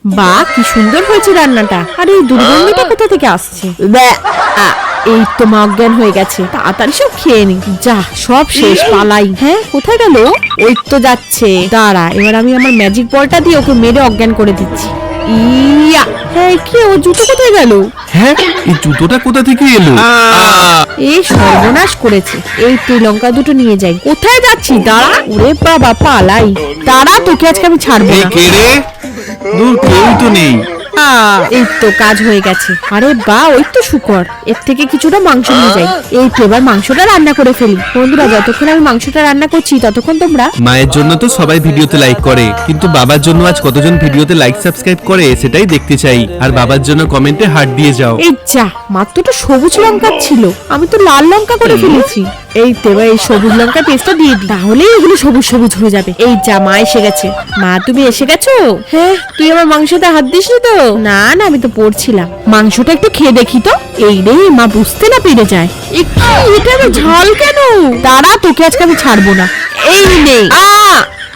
বাহ, কি সুন্দর হয়েছে রান্নাটা। আরে এই দুর্গন্ধটা কোথা থেকে আসছে? এই তো মা অজ্ঞান হয়ে গেছে, তাড়াতাড়ি সব খেয়ে নি। যা, সব শেষ, পালাই। হ্যাঁ, কোথায় গেল? ওই তো যাচ্ছে। দাঁড়া, এবার আমি আমার ম্যাজিক বলটা দিয়ে ওকে মেরে অজ্ঞান করে দিচ্ছি। ইয়া, হ্যাঁ, কি ও জুতো কোথায় গেল? হ্যাঁ, এই জুতোটা কোথা থেকে এলো? এই সর্বনাশ করেছে। এই তুই লঙ্কা দুটো নিয়ে যাই। কোথায় যাচ্ছি? দাঁড়া। ওরে বাবা, পালাই। দাঁড়া, তোকে আজকে আমি ছাড়বো এই না। কে রে? দূর, কেউ তো নেই। এই তো কাজ হয়ে গেছে। আরে বা, ওই তো শুকর। এর থেকে কিছুটা মাংস নিয়ে যাই। এই তো এবার মাংসটা রান্না করে ফেলি। বন্ধুরা, যতক্ষণ আমি মাংসটা রান্না করছি ততক্ষণ তোমরা মায়ের জন্য তো সবাই ভিডিওতে লাইক করে, কিন্তু বাবার জন্য আজ কতজন ভিডিওতে লাইক সাবস্ক্রাইব করে সেটাই দেখতে চাই। আর বাবার জন্য কমেন্টে হার্ট দিয়ে যাও। এই যা, মাত্র তো সবুজ লঙ্কা ছিল, আমি তো লাল লঙ্কা করে ফেলেছি। এই তো এবার এই সবুজ লঙ্কা পেস্টটা দিয়ে দিই, তাহলেই এগুলো সবুজ সবুজ হয়ে যাবে। এই যা, মা এসে গেছে। মা, তুমি এসে গেছো? হ্যাঁ, তুই আমার মাংসটা হাত দিসনি তো? না না, আমি তো পড়ছিলাম। মাংসটা একটু খেয়ে দেখি তো। এই রে, মা বুঝতে না পেরে যায়। এটা ঝাল কেন? দাঁড়া, তোকে আজকে আমি ছাড়বো না। এই নে।